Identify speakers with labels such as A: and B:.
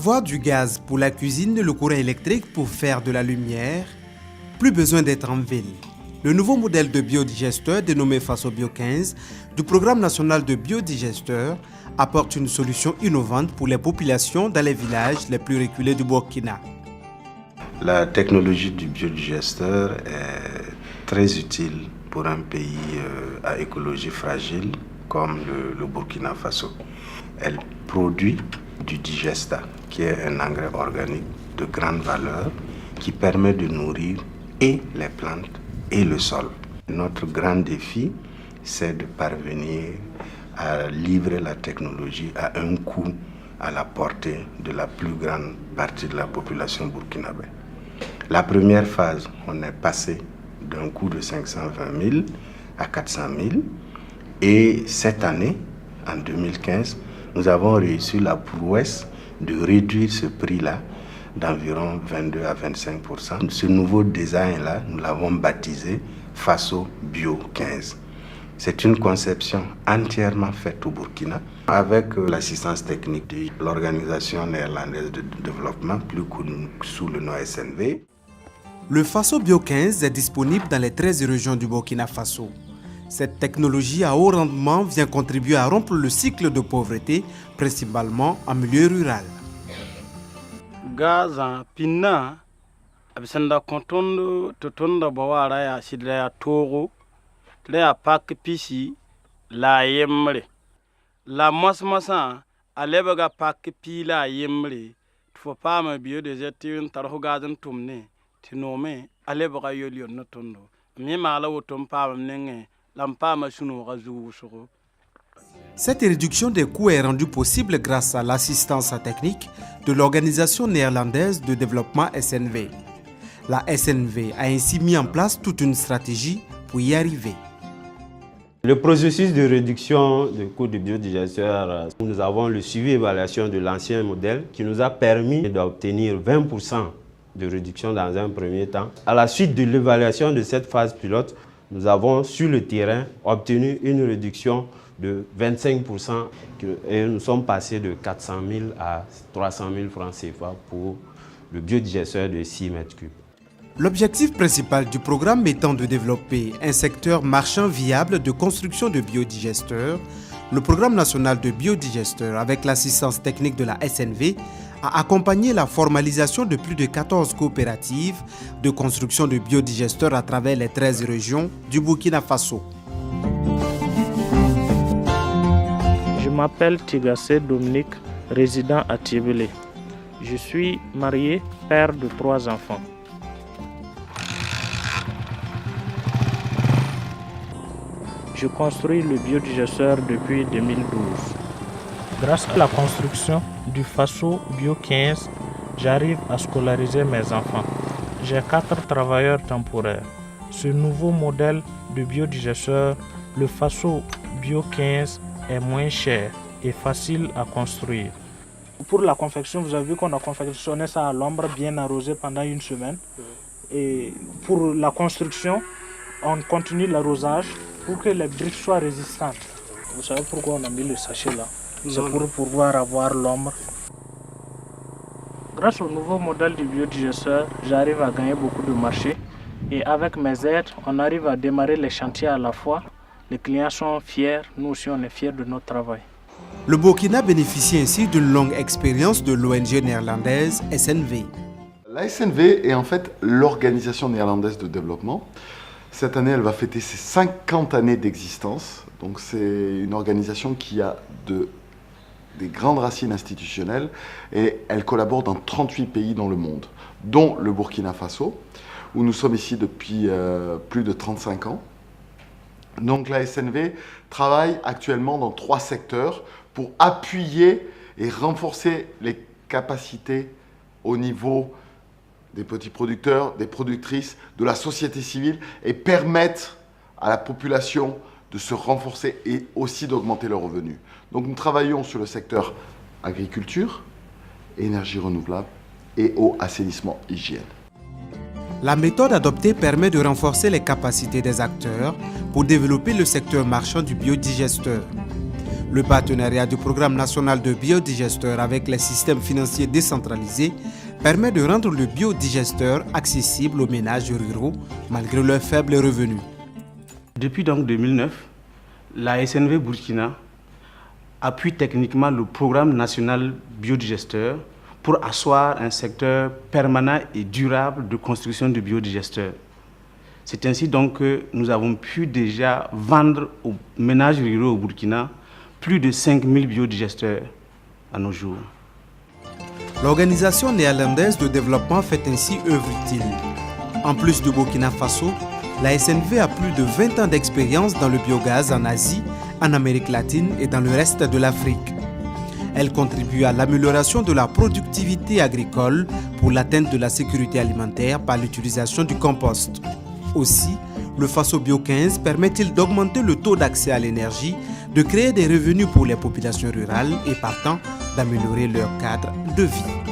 A: Avoir du gaz pour la cuisine et le courant électrique pour faire de la lumière, plus besoin d'être en ville. Le nouveau modèle de biodigesteur dénommé Faso Bio 15 du Programme national de biodigesteur apporte une solution innovante pour les populations dans les villages les plus reculés du Burkina.
B: La technologie du biodigesteur est très utile pour un pays à écologie fragile comme le Burkina Faso. Elle produit du digesta, qui est un engrais organique de grande valeur qui permet de nourrir et les plantes et le sol. Notre grand défi, c'est de parvenir à livrer la technologie à un coût à la portée de la plus grande partie de la population burkinabé. La première phase, on est passé d'un coût de 520 000 à 400 000 et cette année, en 2015, nous avons réussi la prouesse de réduire ce prix-là d'environ 22 à 25%. Ce nouveau design-là, nous l'avons baptisé Faso Bio 15. C'est une conception entièrement faite au Burkina avec l'assistance technique de l'Organisation néerlandaise de développement, plus connue sous le nom SNV.
A: Le Faso Bio 15 est disponible dans les 13 régions du Burkina Faso. Cette technologie à haut rendement vient contribuer à rompre le cycle de pauvreté, principalement en milieu rural.
C: Gaza pinna abisanda kontondo totonda bawara ya sidra ya togo ya pak pisi la yemre la mosmasa alebaga pak pi la yemre fo pama bio de jetin tarho gazan tumne tinome alebaga yolion notondo mi mala wotom pama nenge lampama suno gazu soro.
A: Cette réduction des coûts est rendue possible grâce à l'assistance technique de l'Organisation néerlandaise de développement SNV. La SNV a ainsi mis en place toute une stratégie pour y arriver.
D: Le processus de réduction du coût du biodigesteur, nous avons le suivi et évaluation de l'ancien modèle qui nous a permis d'obtenir 20% de réduction dans un premier temps. À la suite de l'évaluation de cette phase pilote, nous avons sur le terrain obtenu une réduction de 25% et nous sommes passés de 400 000 à 300 000 francs CFA pour le biodigesteur de 6 mètres cubes.
A: L'objectif principal du programme étant de développer un secteur marchand viable de construction de biodigesteurs, le programme national de biodigesteurs avec l'assistance technique de la SNV a accompagné la formalisation de plus de 14 coopératives de construction de biodigesteurs à travers les 13 régions du Burkina Faso.
E: Je m'appelle Tigassé Dominique, résident à Tibélé. Je suis marié, père de 3 enfants. Je construis le biodigesteur depuis 2012. Grâce à la construction du Faso Bio 15, j'arrive à scolariser mes enfants. J'ai 4 travailleurs temporaires. Ce nouveau modèle de biodigesteur, le Faso Bio 15, est moins cher et facile à construire. Pour la confection, vous avez vu qu'on a confectionné ça à l'ombre, bien arrosé pendant 1 semaine. Et pour la construction, on continue l'arrosage pour que les briques soient résistantes. Vous savez pourquoi on a mis le sachet là? C'est pour pouvoir avoir l'ombre. Grâce au nouveau modèle du biodigesteur, j'arrive à gagner beaucoup de marché. Et avec mes aides, on arrive à démarrer les chantiers à la fois. Les clients sont fiers, nous aussi on est fiers de notre travail.
A: Le Burkina bénéficie ainsi d'une longue expérience de l'ONG néerlandaise SNV.
F: La SNV est en fait l'Organisation néerlandaise de développement. Cette année, elle va fêter ses 50 années d'existence. Donc c'est une organisation qui a des grandes racines institutionnelles et elle collabore dans 38 pays dans le monde, dont le Burkina Faso, où nous sommes ici depuis plus de 35 ans. Donc la SNV travaille actuellement dans 3 secteurs pour appuyer et renforcer les capacités au niveau des petits producteurs, des productrices, de la société civile et permettre à la population de se renforcer et aussi d'augmenter leurs revenus. Donc nous travaillons sur le secteur agriculture, énergie renouvelable et eau, assainissement, hygiène.
A: La méthode adoptée permet de renforcer les capacités des acteurs pour développer le secteur marchand du biodigesteur. Le partenariat du programme national de biodigesteur avec les systèmes financiers décentralisés permet de rendre le biodigesteur accessible aux ménages ruraux malgré leurs faibles revenus.
C: Depuis donc 2009, la SNV Burkina appuie techniquement le programme national biodigesteur pour asseoir un secteur permanent et durable de construction de biodigesteur. C'est ainsi donc que nous avons pu déjà vendre aux ménages ruraux au Burkina plus de 5000 biodigesteurs à nos jours.
A: L'Organisation néerlandaise de développement fait ainsi œuvre utile. En plus du Burkina Faso, la SNV a plus de 20 ans d'expérience dans le biogaz en Asie, en Amérique latine et dans le reste de l'Afrique. Elle contribue à l'amélioration de la productivité agricole pour l'atteinte de la sécurité alimentaire par l'utilisation du compost. Aussi, le Faso Bio 15 permet-il d'augmenter le taux d'accès à l'énergie, de créer des revenus pour les populations rurales et partant d'améliorer leur cadre de vie.